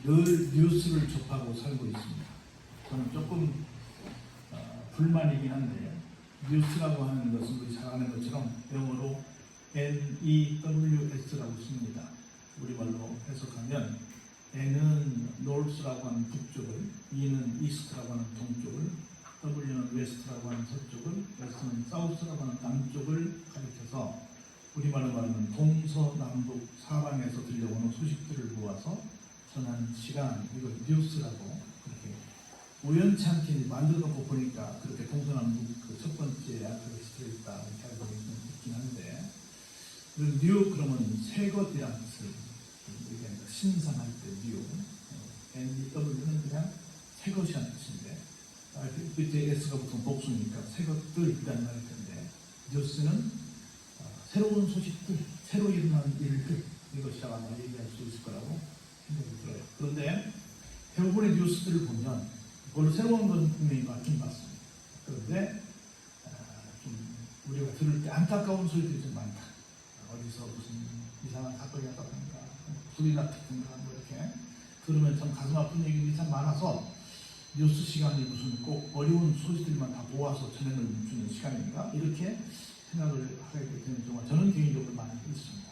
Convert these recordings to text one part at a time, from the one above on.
늘 뉴스를 접하고 살고 있습니다. 저는 조금 불만이긴 한데 뉴스라고 하는 것은 우리 잘 아는 것처럼 영어로 NEWS라고 씁니다. 우리말로 해석하면 N은 North라고 하는 북쪽을, E는 East라고 하는 동쪽을, W는 West라고 하는 서쪽을, S는 South라고 하는 남쪽을 가리켜서 우리말로 말하면 동서남북 사방에서 들려오는 소식들을 모아서 전하는 시간, 이걸 뉴스라고 그렇게 우연치 않게 만들어놓고 보니까 그렇게 동서남북 그 첫 번째 알파벳이 들어있다 이렇게 알고 있긴 한데, 뉴 그러면 새 것이라는 뜻을 얘기합니다. 신상할 때 뉴, NEW는 그냥 새 것이라는 뜻인데, 그때 S가 보통 복수니까 새 것들이라는 말일 텐데, 뉴스는 새로운 소식들, 새로 일어나는 일들, 이것이라고 아마 얘기할 수 있을 거라고 생각이 들어요. 그런데 대부분의 뉴스들을 보면 별로 새로운 건 분명히 맞긴 맞습니다. 그런데 좀 우리가 들을 때 안타까운 소리들이 좀 많다. 어디서 무슨 이상한 사건이 났다든가 불이 났다든가 뭐 이렇게 들으면 참 가슴 아픈 얘기들이 참 많아서 뉴스 시간이 무슨 꼭 어려운 소식들만 다 모아서 전해주는 시간인가 이렇게 생각을 하게 되는 경우가 저는 개인적으로 많이 있습니다.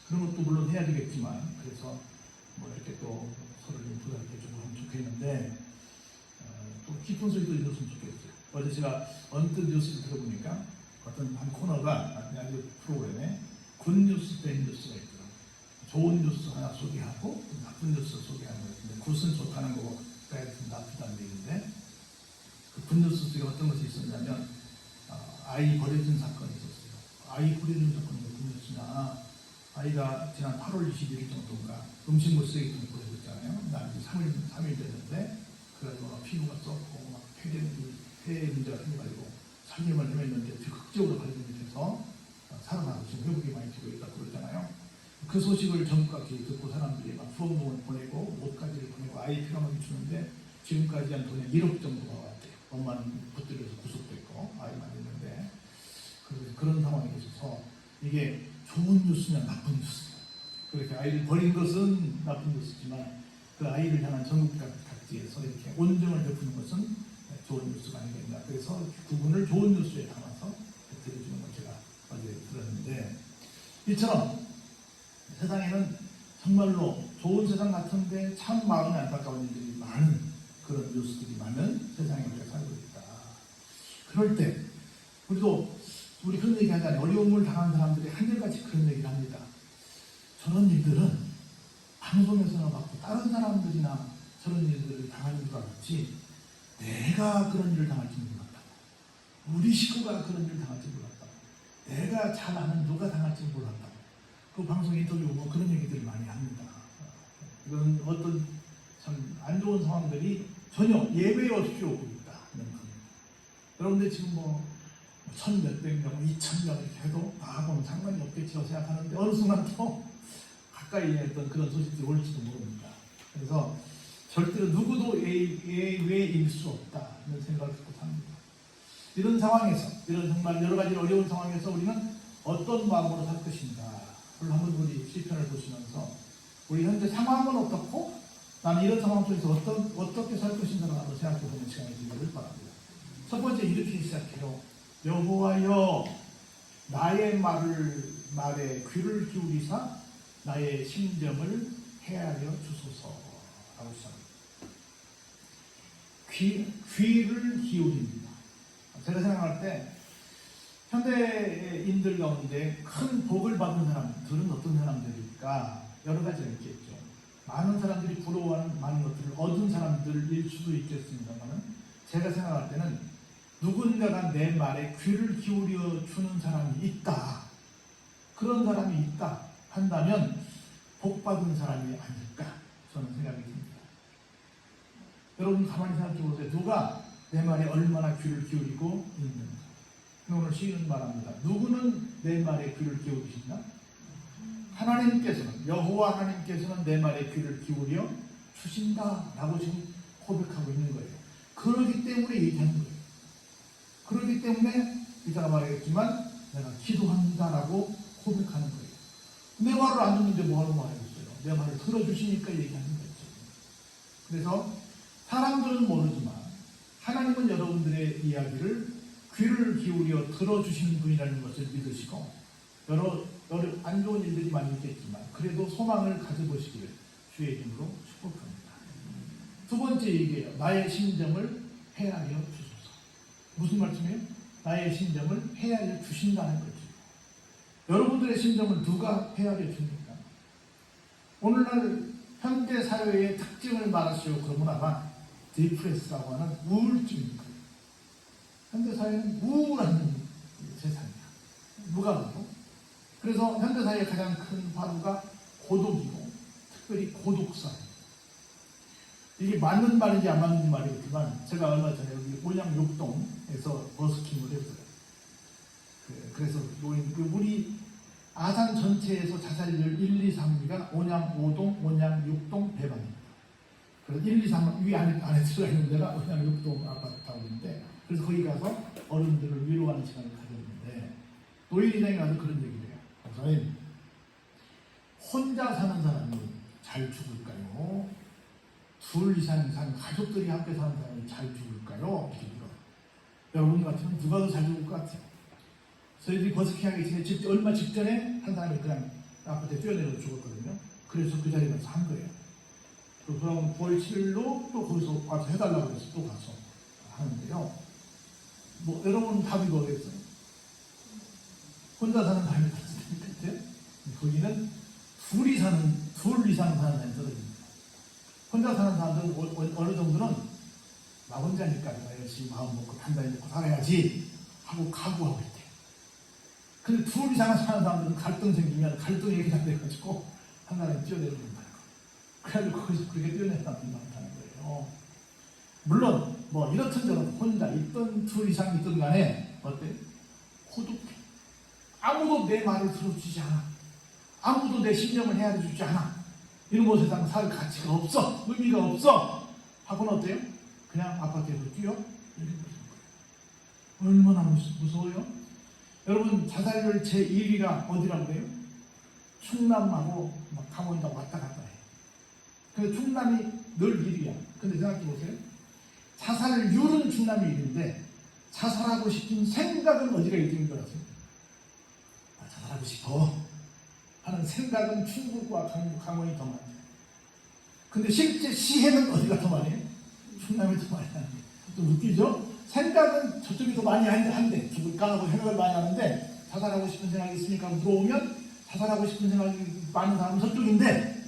그런 것도 물론 해야 되겠지만, 그래서 뭐 이렇게 또 서로 좀 부담게 좀 하면 좋겠는데, 또 깊은 소리도 들었으면 좋겠어요. 어제 제가 언뜻 뉴스를 들어보니까 어떤 한 코너가 라디오 프로그램에 굿뉴스, 배드뉴스가 있더라고요. 좋은 뉴스 하나 소개하고 나쁜 뉴스 소개하는 것인데, 굿은 좋다는 거고 배드는 나쁘다는 얘기인데, 그 굿뉴스 속에 어떤 것이 있었냐면 아이 버려진 사건이 있었어요. 아이 버려진 사건이 굿뉴스냐, 아이가 지난 8월 21일 정도인가 음식물 쓰레기통에 버려졌잖아요. 난 이제 3일 됐는데, 그래서 피부가 썩고 막 폐 문제가 생겨가지고 3일만 헤맸는데 적극적으로 발견돼서 살아나고 지금 회복이 많이 되고 있다고 그러잖아요. 그 소식을 전국각이 듣고 사람들이 막 후원금을 보내고 옷가지를 보내고 아이 필요하면 주는데, 지금까지 한 돈이 1억 정도가 왔대요. 엄마는 붙들려서 구속됐고 아이만 있는데, 그런 상황이 있어서 이게 좋은 뉴스냐 나쁜 뉴스냐, 그렇게 아이를 버린 것은 나쁜 뉴스지만 그 아이를 향한 전국 각지에서 이렇게 온정을 베푸는 것은 좋은 뉴스가 아니겠나. 그래서 구분을 좋은 뉴스에 담아서 들려주는 걸 제가 어제 들었는데, 이처럼 세상에는 정말로 좋은 세상 같은데 참 마음이 안타까운 일들이 많은, 그런 뉴스들이 많은 세상에 우리가 살고 있다. 그럴 때 우리 그런 얘기 하잖아요. 어려움을 당한 사람들이 한결같이 그런 얘기를 합니다. 저런 일들은 방송에서나 받고 다른 사람들이나 저런 일들을 당하는 줄 알았지 내가 그런 일을 당할지 몰랐다고, 우리 식구가 그런 일을 당할지 몰랐다고, 내가 잘 아는 누가 당할지 몰랐다고, 그 방송 인터뷰 보면 그런 얘기들을 많이 합니다. 이건 어떤 참 안 좋은 상황들이 전혀 예외 없이 오고 있다. 여러분들 지금 뭐 1,000몇백 명, 2,000명 이렇게 해도 나하고는 상관이 없겠지라고 생각하는데, 어느 순간 또 가까이 했던 그런 소식들이 올지도 모릅니다. 그래서 절대로 누구도 예외일 수 없다는 생각을 갖고 삽니다. 이런 상황에서, 이런 정말 여러 가지 어려운 상황에서 우리는 어떤 마음으로 살 것인가, 그걸 한번 우리 시편을 보시면서 우리 현재 상황은 어떻고 나는 이런 상황 속에서 어떻게 살 것인가를 한번 생각해보는 시간이 되기를 바랍니다. 첫 번째 이렇게 시작해요. 여호와여 나의 말에 귀를 기울이사 나의 심정을 헤아려 주소서라고 시작합니다. 귀를 기울입니다. 제가 생각할 때 현대인들 가운데 큰 복을 받은 사람들은 어떤 사람들일까? 여러 가지가 있겠죠. 많은 사람들이 부러워하는 많은 것들을 얻은 사람들일 수도 있겠습니다만, 제가 생각할 때는 누군가가 내 말에 귀를 기울여 주는 사람이 있다, 그런 사람이 있다 한다면 복받은 사람이 아닐까 저는 생각이 듭니다. 여러분 가만히 생각해 보세요. 누가 내 말에 얼마나 귀를 기울이고 있는가. 오늘 시인은 말합니다. 누구는 내 말에 귀를 기울이신다? 하나님께서는, 여호와 하나님께서는 내 말에 귀를 기울여 주신다라고 지금 고백하고 있는 거예요. 그러기 때문에 얘기하는 거예요. 그렇기 때문에 이따가 말하겠지만 내가 기도합니다라고 고백하는 거예요. 내 말을 안 듣는데 뭐하러 말하겠어요. 내 말을 들어주시니까 얘기하는 거죠. 그래서 사람들은 모르지만 하나님은 여러분들의 이야기를 귀를 기울여 들어주시는 분이라는 것을 믿으시고 여러 안 좋은 일들이 많이 있겠지만 그래도 소망을 가져보시기를 주의 이름으로 축복합니다. 두 번째 얘기예요. 나의 심정을 헤아려 주소서. 무슨 말씀이에요? 나의 심정을 헤아려 주신다는 거죠. 여러분들의 심정을 누가 헤아려 줍니까? 오늘날 현대 사회의 특징을 말하시오. 그러면 아마 디프레스라고 하는 우울증입니다. 현대 사회는 우울한 세상이야. 누가 봐도. 그래서 현대 사회의 가장 큰 화두가 고독이고 특별히 고독사. 이게 맞는 말인지 안 맞는 말이겠지만 제가 얼마 전에 여기 온양 육동에서 버스킹을 했어요. 그래서 우리 아산 전체에서 자살률 1, 2, 3위가 온양 5동, 온양 6동 배방입니다. 그래서 1, 2, 3 위 안에 들어가 있는 데가 온양 6동 아파트타운인데 그래서 거기 가서 어른들을 위로하는 시간을 가졌는데 노인회장에 가서 그런 얘기를 해요. 목사님, 혼자 사는 사람이 잘 죽을까요? 둘 이상 사는 가족들이 함께 사는 사람이 잘 죽을까요? 이렇게 물어요. 여러분 같으면 누가 더 잘 죽을 것 같아요? 저희들이 버스킹하기 전에 얼마 직전에 한 사람이 그냥 아파트에 뛰어내려 죽었거든요. 그래서 그 자리에 가서 한 거예요. 그럼 9월 7일로 또 거기서 와서 해달라고 해서 또 가서 하는데요. 뭐 여러분 답이 뭐겠어요? 혼자 사는 사람이 같은데 거기는 둘 이상 사는 사람이 떨어집니다. 혼자 사는 사람들은 어느 정도는 나 혼자니까 내가 열심히 마음 먹고 단단히 먹고 살아야지 하고 각오하고 있대. 근데 둘 이상 사는 사람들은 갈등 생기면 갈등이 이렇게 다 돼가지고 한 사람이 뛰어내려온다는 거. 그래가지고 거기서 그렇게 뛰어내는 사람들이 많다는 거예요. 물론 뭐 이렇든 저렇든 혼자 있든 둘 이상 있든 간에 어때? 고독해. 아무도 내 말을 들어주지 않아. 아무도 내 심정을 헤아려 주지 않아. 이런 거 세상 살 가치가 없어. 의미가 없어. 하고는 어때요? 그냥 아파트에서 뛰어? 얼마나 무서워요? 여러분 자살률 제1위가 어디라고 해요? 충남하고 강원도 왔다 갔다 해요. 그래서 충남이 늘 1위야. 근데 생각해 보세요. 자살률은 충남이 1위인데 자살하고 싶은 생각은 어디가 1등인 줄 아세요? 자살하고 싶어 하는 생각은 충북과 강원이 더 많아요. 근데 실제 시해는 어디가 더 많이 해요? 충남이 더 많이 하는 게 좀 웃기죠? 생각은 저쪽이 더 많이 한데 죽을까 하고 생각을 많이 하는데 자살하고 싶은 생각이 있으니까 물어오면 자살하고 싶은 생각이 많은 사람은 저쪽인데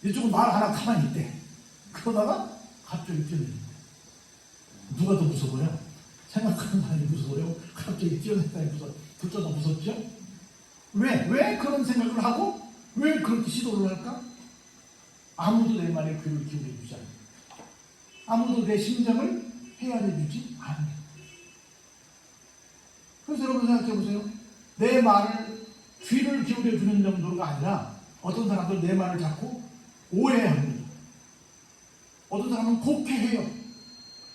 이쪽은 말 안 하고 가만히 있대. 그러다가 갑자기 뛰어내린대. 누가 더 무서워요? 생각하는 사람이 무서워요? 갑자기 뛰어내는 사람이 무서워요? 둘 다 무섭죠? 왜 그런 생각을 하고 왜 그렇게 시도를 할까? 아무도 내 말에 귀를 기울여 주지 않아요. 아무도 내 심정을 헤아려 주지 않아요. 그래서 여러분 생각해 보세요. 내 말을 귀를 기울여 주는 정도가 아니라 어떤 사람들 내 말을 자꾸 오해합니다. 어떤 사람은 곡해해요.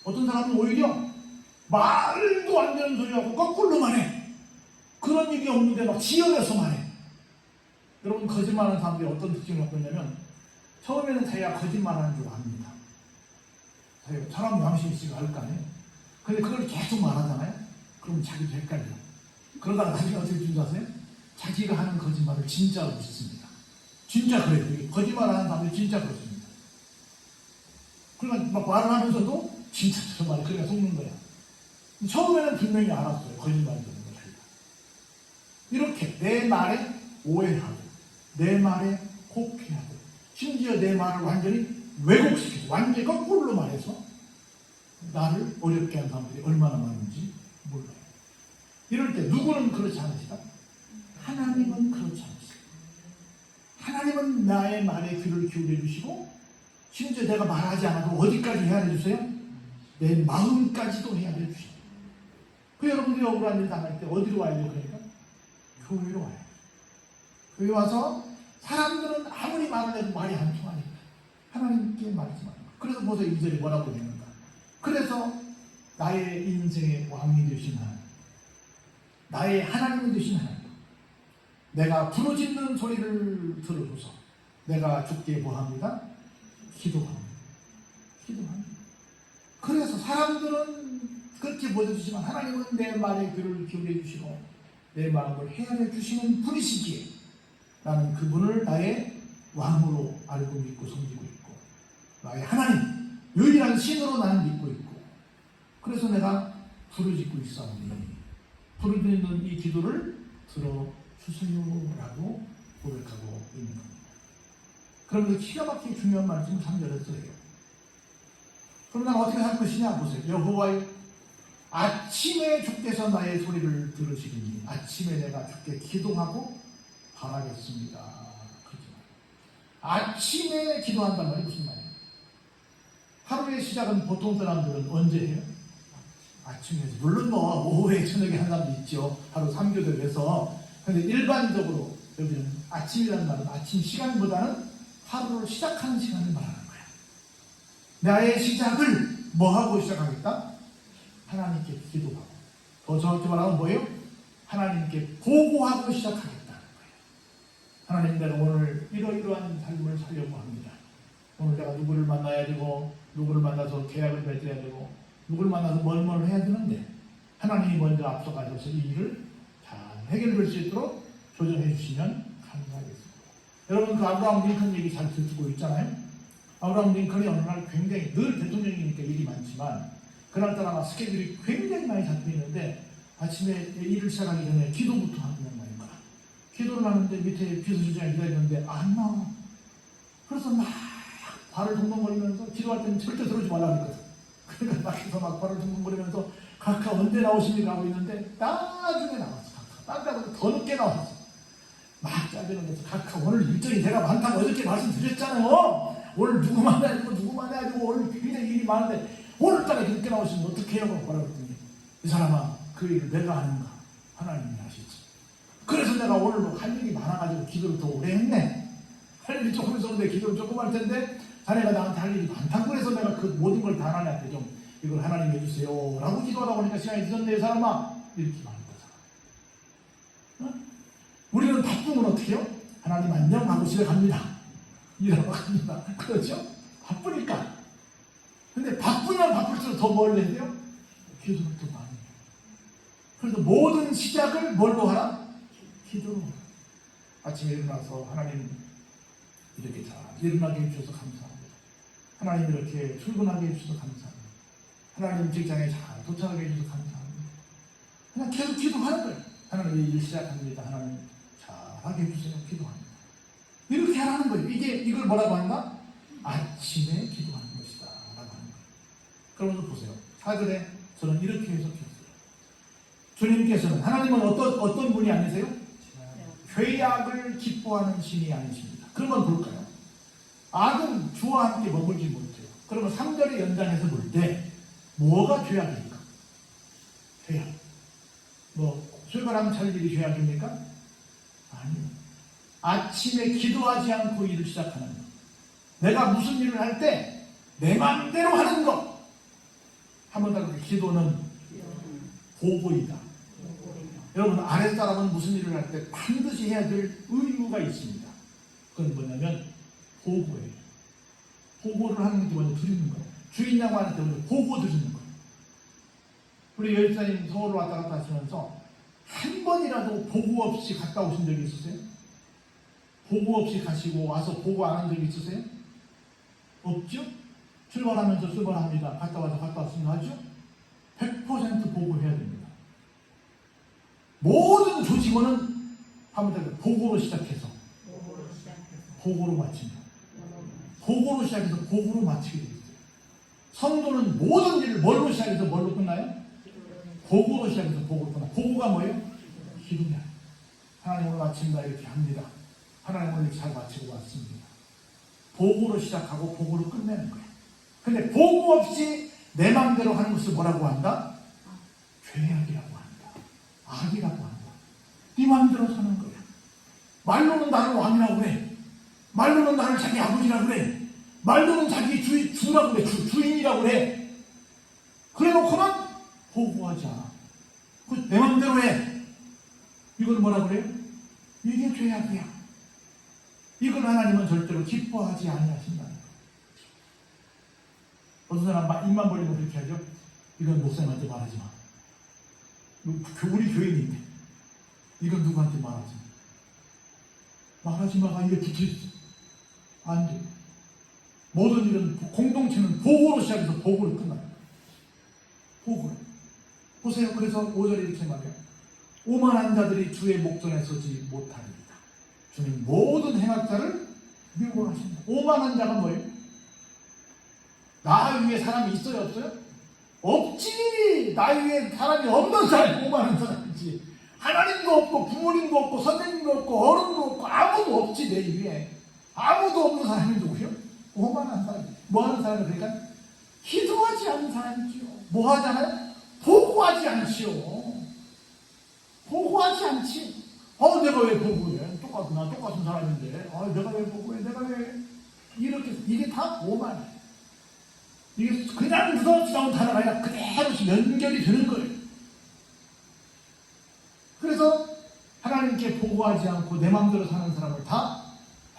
어떤 사람은 오히려 말도 안 되는 소리하고 거꾸로만 해. 그런 일이 없는데 막 지어내서만 해. 여러분 거짓말하는 사람들이 어떤 특징을 갖고 있냐면 처음에는 자기가 거짓말하는 줄 압니다. 사람 양심 있으니까 알 거 아니에요. 근데 그걸 계속 말하잖아요. 그럼 자기도 헷갈려. 그러다가 나중에 어떻게 되는지 아세요? 자기가 하는 거짓말을 진짜로 믿습니다. 진짜 그래요. 거짓말하는 사람들이 진짜 그렇습니다. 그러니까 막 말을 하면서도 진짜처럼 말해. 그러니까 속는 거야. 처음에는 분명히 알았어요. 거짓말이라는 걸 자기가. 이렇게 내 말에 오해하고 내 말에 곡해하고 심지어 내 말을 완전히 왜곡시키고 완전히 거꾸로 말해서 나를 어렵게 하는 사람들이 얼마나 많은지 몰라요. 이럴 때 누구는 그렇지 않으시다? 하나님은 그렇지 않으시다. 하나님은 나의 말에 귀를 기울여 주시고 심지어 내가 말하지 않아도 어디까지 헤아려 주세요? 내 마음까지도 헤아려 주시고. 그 여러분들이 억울한 일 당할 때 어디로 와야 돼요? 그러니까 교회로 와요. 교회 와서 사람들은 아무리 말을 해도 말이 안 통하니까 하나님께 말하지 말고. 그래서 보세요. 2절에 뭐라고 했는가. 그래서 나의 인생의 왕이 되신 하나님, 나의 하나님이 되신 하나님, 내가 부르짖는 소리를 들어줘서 내가 주께 뭐합니다? 기도합니다. 기도합니다. 그래서 사람들은 그렇게 보여주지만 하나님은 내 말에 귀를 기울여 주시고 내 마음을 헤아려 주시는 분이시기에 나는 그분을 나의 왕으로 알고 믿고 섬기고 있고 나의 하나님, 유일한 신으로 나는 믿고 있고 그래서 내가 부르짖고 있사오니 부르짖는 이 기도를 들어주세요라고 고백하고 있는 겁니다. 그러면서 기가 막히게 중요한 말씀을 3절에서 해요. 그럼 난 어떻게 할 것이냐 보세요. 여호와여 아침에 주께서 나의 소리를 들으시리니 아침에 내가 주께 기도하고 바라겠습니다. 그렇죠. 아침에 기도한단 말이 무슨 말이에요? 하루의 시작은 보통 사람들은 언제 해요? 아침에 해서 물론 뭐 오후에 저녁에 하는 사람도 있죠. 하루 3교대를 해서. 그런데 일반적으로 여기는 아침이라는 말은 아침 시간보다는 하루를 시작하는 시간을 말하는 거야. 나의 시작을 뭐하고 시작하겠다? 하나님께 기도하고 더 정확히 말하면 뭐예요? 하나님께 보고하고 시작하겠다는 거예요. 하나님 내가 오늘 이러이러한 삶을 살려고 합니다. 오늘 내가 누구를 만나야 되고 누구를 만나서 계약을 맺어야 되고 누구를 만나서 뭘 해야 되는데 하나님이 먼저 앞서가셔서 이 일을 잘 해결될 수 있도록 조정해 주시면 감사하겠습니다. 여러분 그 아브라함 링컨 얘기 잘 듣고 있잖아요. 아브라함 링컨이 어느 날 굉장히 늘 대통령이니까 일이 많지만 그날따라 스케줄이 굉장히 많이 잡혀 있는데 아침에 일을 시작하기 전에 기도부터 하는 말인가. 기도를 하는데 밑에 비서실장이 기다리는데 안 나와. 그래서 막 발을 동동거리면서 기도할 때는 절대 들어오지 말라고 했거든. 그러니까 밖에서 막 발을 동동거리면서 각하 언제 나오십니까 하고 있는데 나중에 나왔어. 각하. 딴 데보다 더 늦게 나왔어. 막 짜증을 내서 각하 오늘 일정이 내가 많다고 어저께 말씀드렸잖아요. 오늘 누구 만나야 되고 누구 만나야 되고 오늘 굉장히 일이 많은데 오늘따라 늦게 나오시면 어떡해요? 뭐라고 했더니 이 사람아 그 일을 내가 하는가? 하나님이 하시지. 그래서 내가 오늘 할 일이 많아가지고 기도를 더 오래 했네. 할 일이 조금 있었는데 기도를 조금 할 텐데 자네가 나한테 할 일이 많다고 해서 내가 그 모든 걸 다 하나님한테 좀 이걸 하나님 해주세요 라고 기도하다 보니까 시간이 늦었네 사람아 이렇게 말한 거잖아. 어? 우리는 바쁘면 어떻게 해요? 하나님 안녕 하고 집에 갑니다. 일하러 갑니다. 그렇죠? 바쁘니까. 근데 바쁘면 바쁠수록 더 뭘 해야 돼요? 기도를 더 많이 해요. 그래서 모든 시작을 뭘로 하라? 기도로. 아침에 일어나서 하나님 이렇게 잘 일어나게 해주셔서 감사합니다. 하나님 이렇게 출근하게 해주셔서 감사합니다. 하나님 직장에 잘 도착하게 해주셔서 감사합니다. 그냥 계속 기도하는 거예요. 하나님 일 시작합니다. 하나님 잘하게 해주세요. 기도합니다. 이렇게 하라는 거예요. 이걸 뭐라고 하는가? 아침에 기도하는 것이다 라고 하는 거예요. 그러면서 보세요. 4절에 저는 이렇게 해석했어요. 주님께서는 하나님은 어떤 분이 아니세요? 죄악을 기뻐하는 신이 아니십니다. 그러면 볼까요? 악은 주와 함께 머물지 못해요. 그러면 3절의 연장해서 볼 때 뭐가 죄악입니까? 죄악. 뭐 출발하면 잘 일이 죄악입니까? 아니요. 아침에 기도하지 않고 일을 시작하는 것. 내가 무슨 일을 할 때 내 마음대로 하는 것. 한번 더 기도는 보고이다. 여러분 아랫사람은 무슨 일을 할 때 반드시 해야 될 의무가 있습니다. 그건 뭐냐면 보고예요. 보고를 하는 게 먼저 드리는 거예요. 주인 양반한테 먼저 보고 드리는 거예요. 우리 여집사님 서울로 왔다 갔다 하시면서 한 번이라도 보고 없이 갔다 오신 적이 있으세요? 보고 없이 가시고 와서 보고 안 한 적이 있으세요? 없죠? 출발하면서 출발합니다. 갔다 와서 갔다 왔습니다. 하죠? 100% 보고해야 됩니다. 모든 조직원은 한번 보고로 시작해서 보고로 마칩니다. 보고로 시작해서 보고로 마치게 되어 있어요. 성도는 모든 일을 뭘로 시작해서 뭘로 끝나요? 보고로 시작해서 보고로 끝나요. 보고가 뭐예요? 기도냐. 하나님 오늘 아침 나 이렇게 합니다. 하나님 오늘 잘 마치고 왔습니다. 보고로 시작하고 보고로 끝내는 거예요. 근데 보고 없이 내 마음대로 하는 것을 뭐라고 한다? 죄악이라고 한다. 악이라고 한다. 네 마음대로 사는 거야. 말로는 나를 왕이라고 그래. 말로는 나를 자기 아버지라고 그래. 말로는 자기 주라고 그래. 주인이라고 그래. 그래놓고는 보고하지 않아. 내 마음대로 해. 이걸 뭐라고 그래요? 이게 죄악이야. 이걸 하나님은 절대로 기뻐하지 아니하신다는 거예요. 어떤 사람 입만 벌리고 그렇게 하죠. 이건 목사님한테 말하지 마. 우리 교인인데 이건 누구한테 말하지 마. 말하지 마가 이게 붙어있어. 안 돼. 모든 일은 공동체는 보고로 시작해서 보고로 끝납니다. 보고로. 보세요. 그래서 5절에 이렇게 말해요. 오만한 자들이 주의 목전에 서지 못하리이다. 주님 모든 행악자를 미워하신다. 오만한 자가 뭐예요? 나 위에 사람이 있어요? 없어요? 없지. 나 위에 사람이 없는 사람이 오만한 사람이지. 하나님도 없고 부모님도 없고 선생님도 없고 어른도 없고 아무도 없지. 내 위에 아무도 없는 사람이 누구요? 오만한 사람. 뭐하는 사람이 그러니까 기도하지 않는 사람이지요. 뭐 하잖아요? 보고하지 않지요. 보고하지 않지. 내가 왜 보고해? 나 똑같은 사람인데. 내가 왜 보고해? 내가 왜 이렇게. 이게 다 오만이에요. 이게 그냥 묻어지나온 단어가 아니라 그대로 연결이 되는 거예요. 그래서 하나님께 보고하지 않고 내 마음대로 사는 사람을 다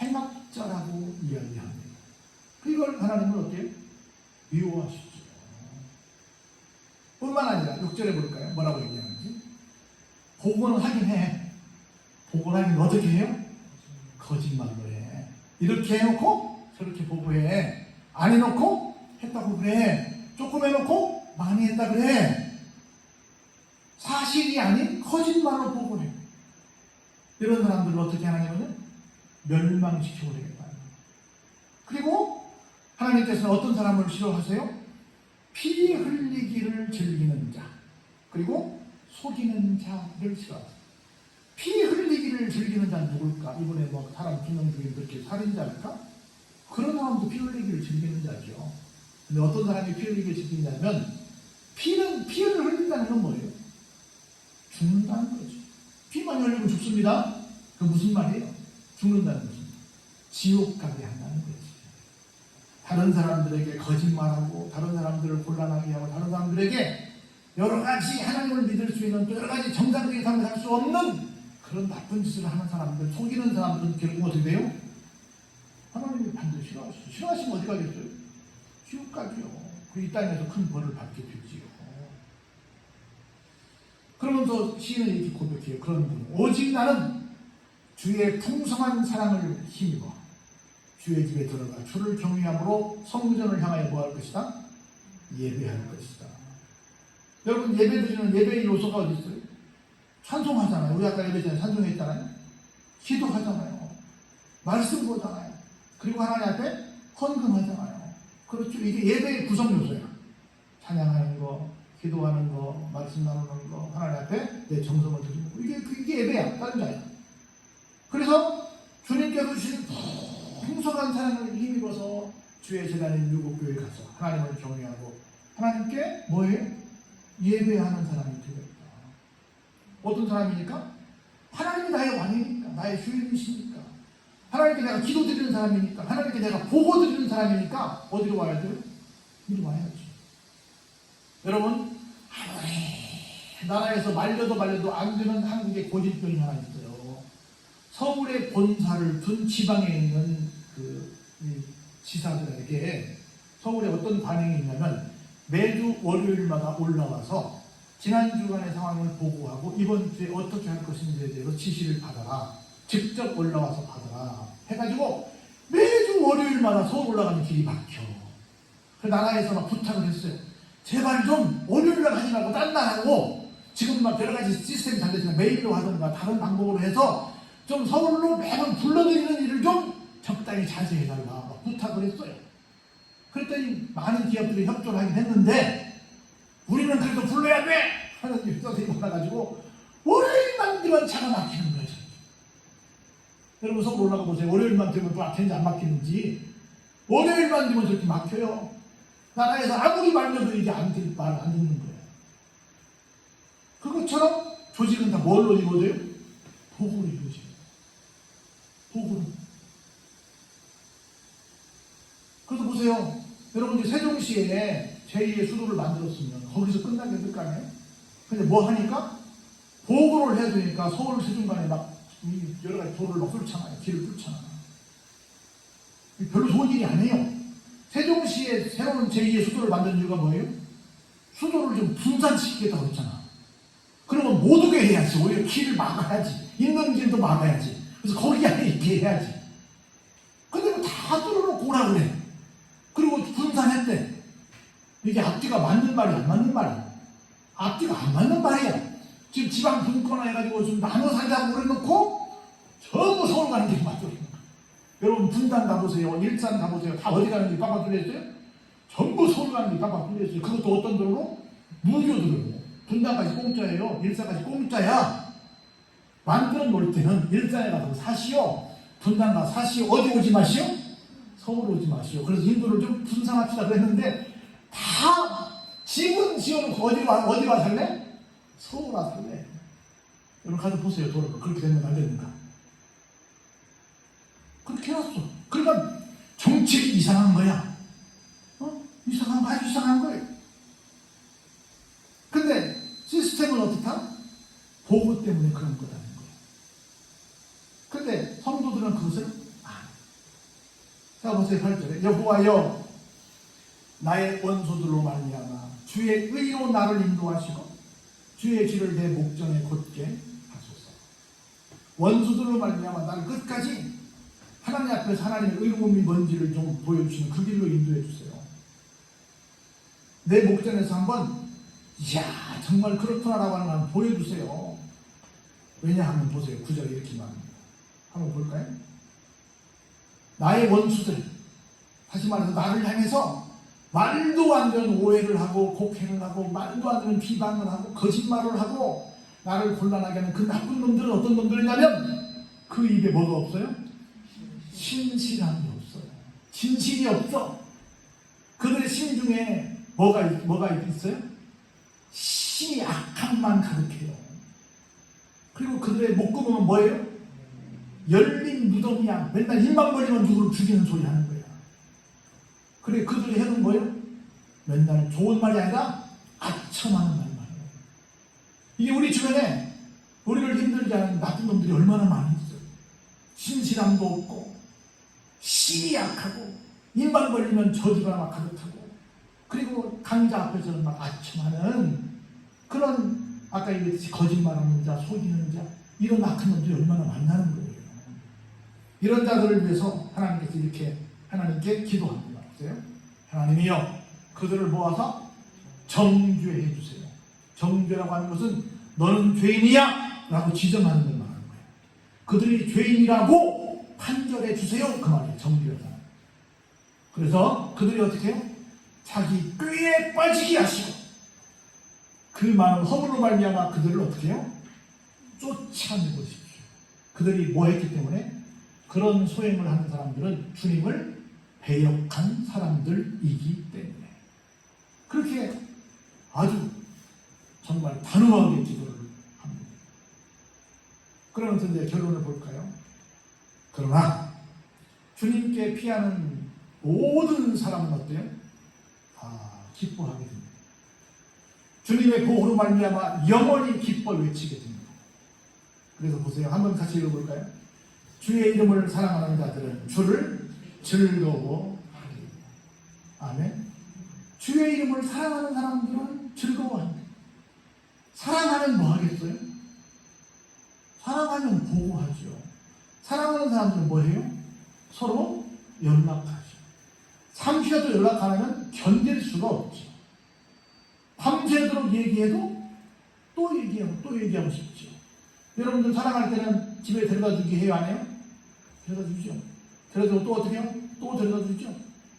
행악자라고 이야기합니다. 이걸 하나님은 어때요? 미워하시죠. 뿐만 아니라 6절에 볼까요? 뭐라고 얘기하는지. 보고는 하긴 해. 보고는 하긴 어떻게 해요? 거짓말로 해. 이렇게 해놓고 저렇게 보고해. 안 해놓고 했다고 그래. 조금 해놓고 많이 했다 그래. 사실이 아닌 거짓말로 보고해. 이런 사람들을 어떻게 하냐면요, 멸망시켜버리겠다. 그리고 하나님께서는 어떤 사람을 싫어하세요? 피 흘리기를 즐기는 자, 그리고 속이는 자를 싫어하세요. 피 흘리기를 즐기는 자는 누굴까? 이번에 사람 2명 중에 그렇게 살인자일까? 그런 사람도 피 흘리기를 즐기는 자죠. 근데 어떤 사람이 피 흘리기를 즐기냐면, 피를 흘린다는 건 뭐예요? 죽는다는 거죠. 피만 흘리면 죽습니다. 그 무슨 말이에요? 죽는다는 거죠. 지옥 가게 한다는 거죠. 다른 사람들에게 거짓말하고, 다른 사람들을 곤란하게 하고, 다른 사람들에게 여러 가지 하나님을 믿을 수 있는 또 여러 가지 정상적인 삶을 살 수 없는 그런 나쁜 짓을 하는 사람들, 속이는 사람들은 결국 어떻게 돼요? 하나님이 반드시 싫어하시죠. 싫어하시면 어디 가겠어요? 지옥 가죠. 이 땅에서 큰 벌을 받게 되지요. 그러면서 시인은 이렇게 고백해요. 그런 분. 오직 나는 주의 풍성한 사랑을 힘입어 주의 집에 들어가 주를 경외함으로 성전을 향하여 뭐 할 것이다? 예배할 것이다. 여러분, 예배 드리는 예배의 요소가 어디 있어요? 찬송하잖아요. 우리 아까 예배 전에 찬송했잖아요. 기도하잖아요. 말씀 보잖아요. 그리고 하나님 앞에 헌금하잖아요. 그렇죠. 이게 예배의 구성 요소야. 찬양하는 거, 기도하는 거, 말씀 나누는 거, 하나님 앞에 내 정성을 드리는 거. 이게 예배야. 다른 게 아니야. 그래서 주님께서 주신 풍성한 사랑을 힘입어서 주의 재단인 율곡교회에 가서 하나님을 경외하고 하나님께 뭐예요? 예배하는 사람이 되겠다. 어떤 사람이니까? 하나님이 나의 왕이니까, 나의 주인이시니까, 하나님께 내가 기도 드리는 사람이니까, 하나님께 내가 보고 드리는 사람이니까 어디로 와야 돼요? 이리 와야지. 여러분, 아무리 나라에서 말려도 안 되는 한국의 고질병이 하나 있어요. 서울에 본사를 둔 지방에 있는 지사들에게 서울에 어떤 반응이 있냐면, 매주 월요일마다 올라와서 지난 주간의 상황을 보고하고 이번 주에 어떻게 할 것인지에 대해서 지시를 받아라. 직접 올라와서 받아라. 해가지고 매주 월요일마다 서울 올라가는 길이 막혀. 그래서 나라에서 막 부탁을 했어요. 제발 좀 월요일날 하지 말고 딴 날 하고, 지금 막 여러 가지 시스템이 잘 되지만 메일로 하든가 다른 방법으로 해서 좀 서울로 매번 불러드리는 일을 좀 적당히 자제해 달라 부탁을 했어요. 그랬더니 많은 기업들이 협조를 하긴 했는데, 우리는 그래도 불러야 돼! 하는 선생님이 올라가지고 월요일만 되면 차가 막히는 거예요. 여러분, 서울 올라가 보세요. 월요일만 되면 또 막히는지 안 막히는지. 월요일만 되면 저렇게 막혀요. 나라에서 아무리 말려도 이게 안 듣는 거예요. 그것처럼 조직은 다 뭘로 이루어져요? 보고로 이루어져요. 보고로. 그래서 보세요. 여러분, 이제 세종시에 제2의 수도를 만들었으면 거기서 끝나게 될 거 아니에요? 근데 뭐 하니까? 보고를 해야 되니까 서울 세종 간에 막 여러 가지 도로를 막 뚫잖아요. 길을 뚫잖아요. 별로 좋은 일이 아니에요. 세종시에 새로운 제2의 수도를 만든 이유가 뭐예요? 수도를 좀 분산시키겠다고 했잖아. 그러면 못 오게 해야지. 오히려 길을 막아야지. 있는 길도 막아야지. 그래서 거기 안에 있게 해야지. 근데 다 뚫어놓고 오라 그래. 그리고 분산했대. 이게 앞뒤가 맞는 말이야, 안 맞는 말이야? 앞뒤가 안 맞는 말이야. 지금 지방 분권화 해가지고 좀 나눠 살자고 그래놓고 전부 서울 가는 길을 만들어놓은 거야. 여러분 분당 가보세요. 일산 가보세요. 다 어디 가는 길이 빡빡 뚫려있어요? 전부 서울 가는 길이 빡빡 뚫려있어요. 그것도 어떤 도로로? 무료도로. 분당까지 공짜예요. 일산까지 공짜야. 만들어 놓을 때는 일산에 가서 사시오. 분당 가서 사시오. 어디 오지 마시오? 서울 오지 마시오. 그래서 인도를 좀 분산합시다 그랬는데 다 집은 지어놓고 어디 와 살래? 서울 와 살래. 여러분 가서 보세요. 도로가 그렇게 되면 안 되는가? 그렇게 해놨어. 그러니까 정책이 이상한 거야. 이상한 거 아주 이상한 거예요. 근데 시스템은 어떻다? 보고 때문에 그런 거라는 거예요. 근데 성도들은 그것을 안 해요. 자 보세요. 8절에 여호와여 나의 원수들로 말미암아 주의 의로 나를 인도하시고 주의 길을 내 목전에 곧게 하소서. 원수들로 말미암아 나를 끝까지 하나님 앞에서 하나님의 의로움이 뭔지를 좀 보여주시는 그 길로 인도해 주세요. 내 목전에서 한번 이야 정말 그렇구나라고 하는 걸 한번 보여주세요. 왜냐하면 보세요. 9절에 이렇게 말합니다. 한번 볼까요? 나의 원수들, 다시 말해서 나를 향해서 말도 안 되는 오해를 하고 곡해를 하고 말도 안 되는 비방을 하고 거짓말을 하고 나를 곤란하게 하는 그 나쁜 놈들은 어떤 놈들이냐면 그 입에 뭐가 없어요? 신실함이 없어요. 진실이 없어. 그들의 심 중에 뭐가 있어요? 심히 악함만 가득해요. 그리고 그들의 목구멍은 뭐예요? 열린 무덤이야. 맨날 입만 벌리면 누구를 죽이는 소리 하는 거야. 그래 그들이 해는 뭐예요? 맨날 좋은 말이 아니라 아첨하는 말만 해요. 이게 우리 주변에 우리를 힘들게 하는 나쁜 놈들이 얼마나 많이 있어요. 신실함도 없고 심히 약하고 입만 벌리면 저주가 막 가득하고 그리고 강자 앞에서는 막 아첨하는 그런 아까 얘기했듯이 거짓말하는 자, 속이는 자 이런 악한 놈들이 얼마나 많다는 거예요. 이런 자들을 위해서 하나님께서 이렇게 하나님께 기도합니다. 보세요. 하나님이여 그들을 모아서 정죄해 주세요. 정죄라고 하는 것은 너는 죄인이야 라고 지정하는 걸 말하는 거예요. 그들이 죄인이라고 판결해 주세요. 그 말이에요. 정죄다. 그래서 그들이 어떻게 해요? 자기 꾀에 빠지게 하시고 그 많은 허물로 말미암아 그들을 어떻게 해요? 쫓아내고 싶으시오. 그들이 뭐 했기 때문에? 그런 소행을 하는 사람들은 주님을 배역한 사람들이기 때문에 그렇게 아주 정말 단호하게 기도를 합니다. 그러면서 이제 결론을 볼까요? 그러나 주님께 피하는 모든 사람은 어때요? 다 기뻐하게 됩니다. 주님의 보호로 말미암아 영원히 기뻐 외치게 됩니다. 그래서 보세요. 한번 같이 읽어볼까요? 주의 이름을 사랑하는 자들은 주를 즐거워하리라. 아멘. 주의 이름을 사랑하는 사람들은 즐거워합니다. 사랑하면 뭐 하겠어요? 사랑하면 보호하죠. 사랑하는 사람들은 뭐 해요? 서로 연락하죠. 잠시라도 연락 안 하면 견딜 수가 없죠. 밤새도록 얘기해도 또 얘기하고 싶죠. 여러분들 사랑할 때는 집에 데려다 주기 해요? 안 해요? 데려다 주죠. 데려다 주고 또 어떻게 해요? 또 데려다 주죠.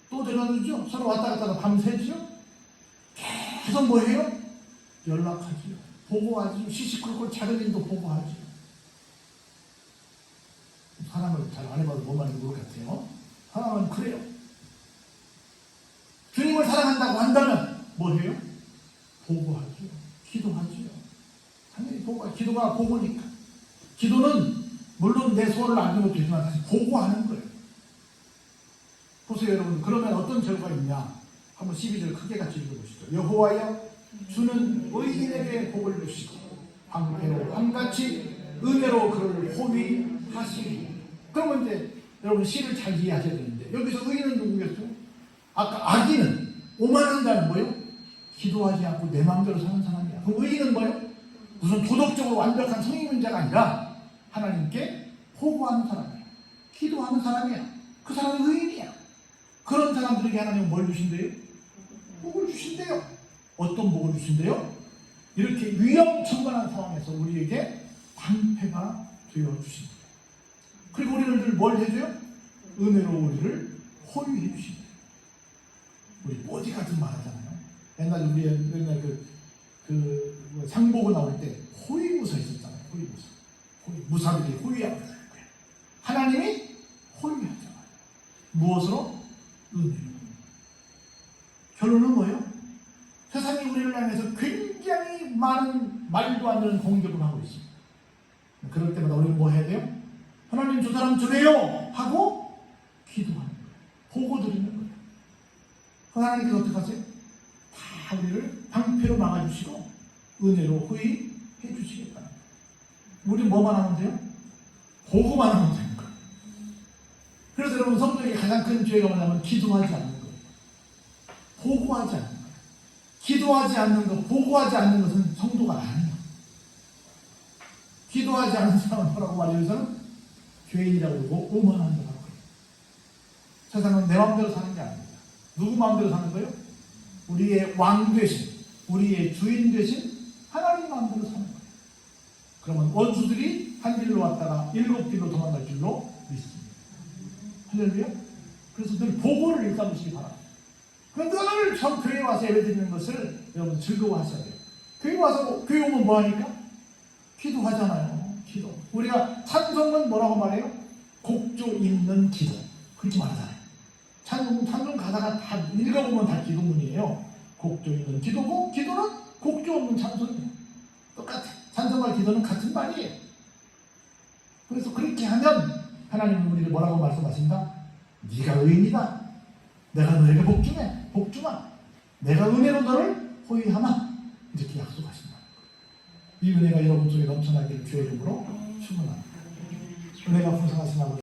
또 데려다 주죠. 서로 왔다 갔다 하다 밤새죠. 계속 뭐 해요? 연락하죠. 보고하죠. 시시콜콜 작은 일도 보고하죠. 사랑을 잘 안 해봐도 뭔 말인지 모르겠어요. 사랑은 그래요. 주님을 사랑한다고 한다면 뭐 해요? 보고하죠. 기도하죠. 당연히 기도가 보고니까. 기도는 물론 내 소원을 안 들어도 되지만 다시 보고하는 거예요. 보세요 여러분. 그러면 어떤 결과가 있냐. 한번 12절 크게 같이 읽어보시죠. 여호와여 주는 의인에게 복을 주시고 방패로 왕같이 은혜로 그를 호위하시리. 그러면 이제 여러분 시를 잘 이해하셔야 되는데 여기서 의인은 누구겠어요? 아까 악인은 오만한 자는 뭐예요? 기도하지 않고 내 마음대로 사는 사람이야. 그럼 의인은 뭐예요? 무슨 도덕적으로 완벽한 성인문제가 아니라 하나님께 호구하는 사람이야. 기도하는 사람이야. 그 사람은 의인이야. 그런 사람들에게 하나님은 뭘 주신대요? 복을 주신대요. 어떤 복을 주신대요? 이렇게 위험천만한 상황에서 우리에게 방패가 되어 주신대요. 그리고 우리를 뭘 해줘요? 은혜로 우리를 호위해 주신대요. 우리 보디가드 말하잖아요. 옛날에 우리 옛날 그 상보고 나올 때 호위무사 있었잖아요. 호위무사. 무사들이 호위하고 있어요. 하나님이 호위하잖아요. 무엇으로? 은혜로. 결론은 뭐예요? 세상이 우리를 향해서 굉장히 많은 말도 안 되는 공격을 하고 있습니다. 그럴 때마다 우리는 뭐 해야 돼요? 하나님 저 사람 주래요! 하고 기도하는 거예요. 보고 드리는 거예요. 하나님께서 어떻게 하세요? 다 우리를 방패로 막아주시고 은혜로 호위해 주시겠다는 거예요. 우리는 뭐만 하면 돼요? 보고만 하면 되는 거예요. 그래서 여러분 성도에게 가장 큰 죄가 뭐냐면 기도하지 않는 거예요. 보고하지 않는 거예요. 기도하지 않는 것, 보고하지 않는 것은 성도가 아니에요. 기도하지 않는 사람은 뭐라고 말해요? 저는 죄인이라고 그러고 오만한 자라고 해요. 세상은 내 마음대로 사는 게 아닙니다. 누구 마음대로 사는 거예요? 우리의 왕 되신, 우리의 주인 되신 하나님 마음대로 사는 거예요. 그러면 원수들이 한 길로 왔다가 7길로 도망갈 줄로 믿습니다. 할렐루야? 그래서 늘 보고를 일삼으시기 바랍니다. 늘 전 교회에 와서 예배드리는 것을 여러분 즐거워하셔야 돼요. 교회 와서 교회 오면 뭐하니까? 기도하잖아요. 기도. 우리가 찬송은 뭐라고 말해요? 곡조 있는 기도. 그렇게 말하잖아요. 찬송 가사가 다 읽어보면 다 기도문이에요. 곡조 있는 기도고 기도는 곡조 없는 찬송이에요. 똑같아. 찬송과 기도는 같은 말이에요. 그래서 그렇게 하면 하나님은 우리를 뭐라고 말씀하신다? 네가 의인이다. 내가 너에게 복주마. 내가 은혜로 너를 호위하마. 이렇게 약속하신다. 이 은혜가 여러분 속에 넘쳐나기를 주의 이름으로 축원합니다. 은혜가 풍성하신 아버지